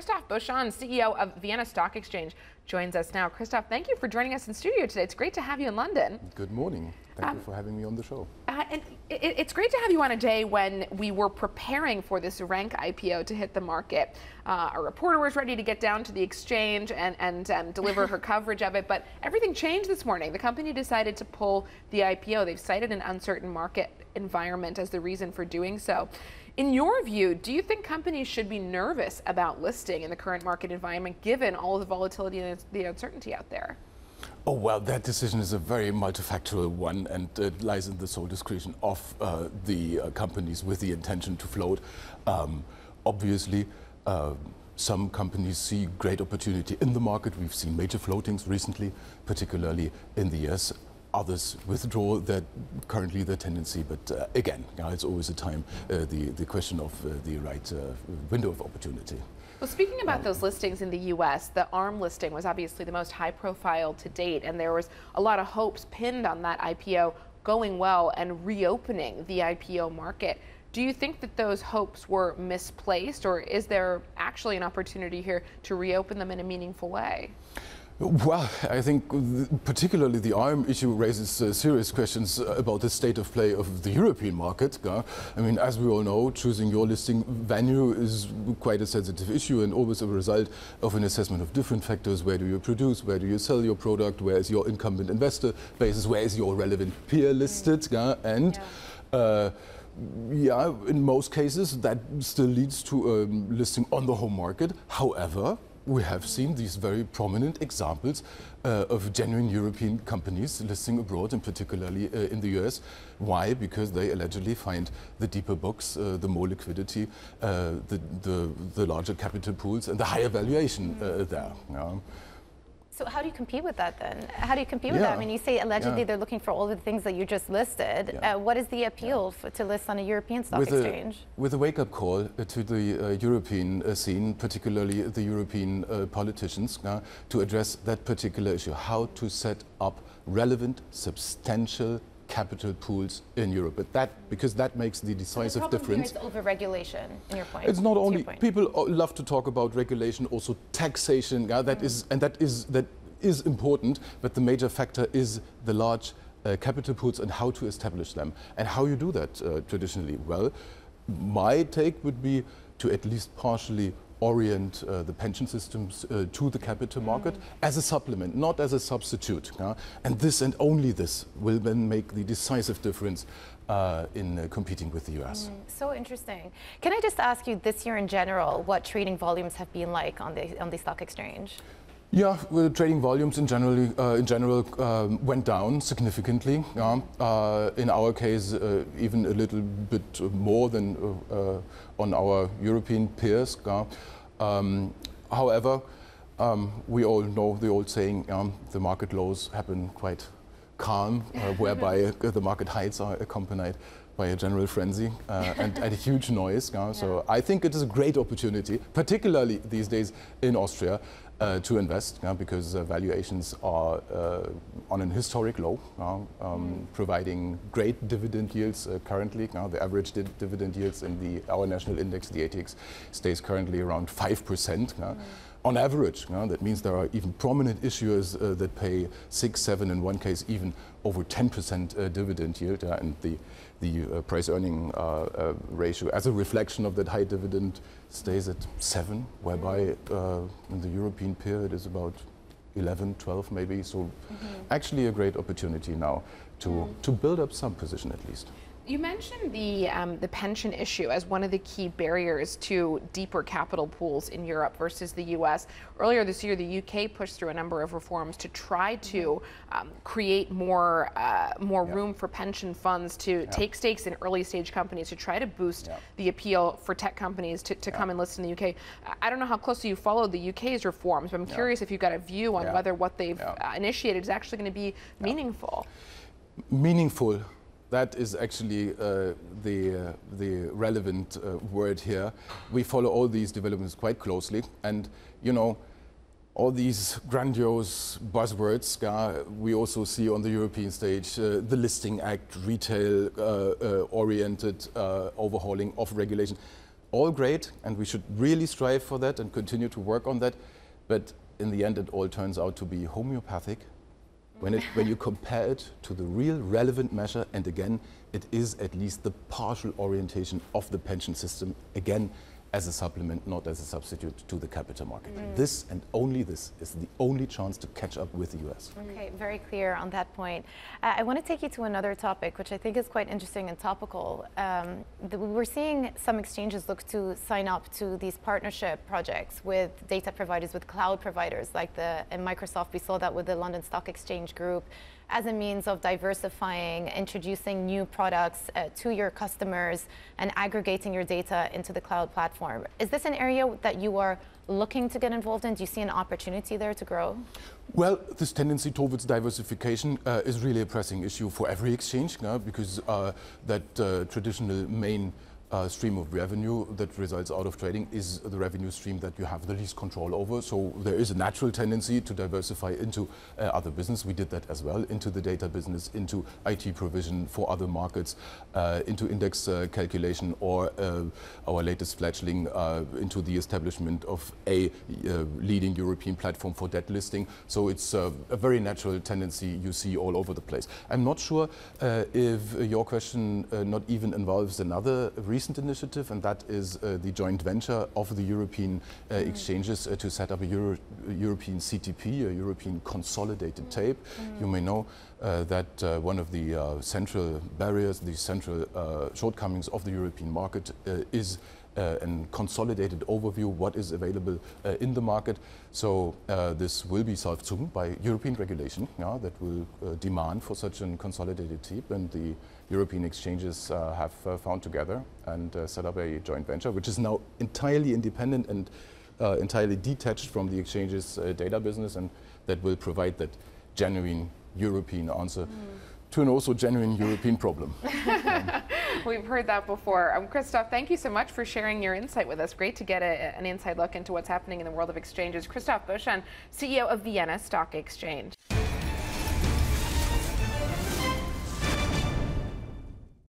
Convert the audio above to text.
Christoph Boschan, CEO of Vienna Stock Exchange, joins us now. Christoph, thank you for joining us in studio today. It's great to have you in London. Good morning. Thank you for having me on the show. And it's great to have you on a day when we were preparing for this rank IPO to hit the market. Our reporter was ready to get down to the exchange and deliver her coverage of it, but everything changed this morning. The company decided to pull the IPO. They've cited an uncertain market environment as the reason for doing so. In your view, do you think companies should be nervous about listing in the current market environment, given all of the volatility and the uncertainty out there? Oh, well, that decision is a very multifactorial one, and it lies in the sole discretion of the companies with the intention to float. Obviously, some companies see great opportunity in the market. We've seen major floatings recently, particularly in the US. Others withdraw currently their tendency, but again, it's always a time, the question of the right window of opportunity. Well, speaking about those listings in the U.S., the ARM listing was obviously the most high profile to date, and there was a lot of hopes pinned on that IPO going well and reopening the IPO market. Do you think that those hopes were misplaced, or is there actually an opportunity here to reopen them in a meaningful way? Well, I think particularly the ARM issue raises serious questions about the state of play of the European market. I mean, as we all know, choosing your listing venue is quite a sensitive issue and always a result of an assessment of different factors. Where do you produce? Where do you sell your product? Where is your incumbent investor basis? Where is your relevant peer listed? And in most cases, that still leads to a listing on the home market. However, we have seen these very prominent examples of genuine European companies listing abroad, and particularly in the US. Why? Because they allegedly find the deeper books, the more liquidity, the larger capital pools, and the higher valuation there. So how do you compete with that then? How do you compete with that? I mean, you say allegedly they're looking for all the things that you just listed. What is the appeal to list on a European stock exchange? With a wake-up call to the European scene, particularly the European politicians, to address that particular issue, how to set up relevant, substantial capital pools in Europe, but because that makes the decisive difference. Here is over-regulation, in your point. It's not only people love to talk about regulation, also taxation. That is important, but the major factor is the large capital pools and how to establish them and how you do that traditionally. Well, my take would be to at least partially orient the pension systems to the capital market as a supplement, not as a substitute. And this and only this will then make the decisive difference in competing with the US. So interesting. Can I just ask you this year in general, what trading volumes have been like on the stock exchange? Yeah, well, trading volumes in general went down significantly. In our case, even a little bit more than on our European peers. However, we all know the old saying, the market lows happen quite calm, whereby the market heights are accompanied by a general frenzy and a huge noise. So I think it is a great opportunity, particularly these days in Austria, to invest, because valuations are on an historic low, providing great dividend yields currently. The average dividend yields in our national index, the ATX, stays currently around 5%. On average. That means there are even prominent issuers that pay 6, 7, in one case even over 10% dividend yield, and the price-earning ratio, as a reflection of that high dividend, stays at 7, whereby in the European peer it is about 11, 12 maybe. So actually a great opportunity now to build up some position at least. You mentioned the pension issue as one of the key barriers to deeper capital pools in Europe versus the U.S. Earlier this year, the UK pushed through a number of reforms to try to create more room for pension funds to take stakes in early stage companies, to try to boost the appeal for tech companies to come and list in the UK. I don't know how closely you followed the UK's reforms, but I'm curious if you've got a view on whether what they've initiated is actually going to be meaningful. Meaningful. That is actually the relevant word here. We follow all these developments quite closely, and all these grandiose buzzwords we also see on the European stage, the Listing Act, retail-oriented overhauling of regulation. all great, and we should really strive for that and continue to work on that. But in the end, it all turns out to be homeopathic when you compare it to the real relevant measure. And again, it is at least the partial orientation of the pension system, again, as a supplement, not as a substitute to the capital market. This and only this is the only chance to catch up with the US. Okay, very clear on that point. I want to take you to another topic, which I think is quite interesting and topical. We're seeing some exchanges look to sign up to these partnership projects with data providers, with cloud providers like Microsoft. We saw that with the London Stock Exchange Group, as a means of diversifying, introducing new products to your customers and aggregating your data into the cloud platform. Is this an area that you are looking to get involved in? Do you see an opportunity there to grow? Well, this tendency towards diversification is really a pressing issue for every exchange, because that traditional main stream of revenue that results out of trading is the revenue stream that you have the least control over. So there is a natural tendency to diversify into other business. We did that as well, into the data business, into IT provision for other markets, into index calculation, or our latest fledgling into the establishment of a leading European platform for debt listing. So it's a very natural tendency you see all over the place. I'm not sure if your question not even involves another recent initiative, and that is the joint venture of the European exchanges to set up a European CTP, a European consolidated tape. You may know that one of the central barriers, the central shortcomings of the European market is a consolidated overview what is available in the market. So this will be solved soon by European regulation that will demand for such a consolidated tape, and the European exchanges have found together and set up a joint venture, which is now entirely independent and entirely detached from the exchange's data business, and that will provide that genuine European answer to an also genuine European problem. We've heard that before. Christoph, thank you so much for sharing your insight with us. Great to get an inside look into what's happening in the world of exchanges. Christoph Boschan, CEO of Vienna Stock Exchange.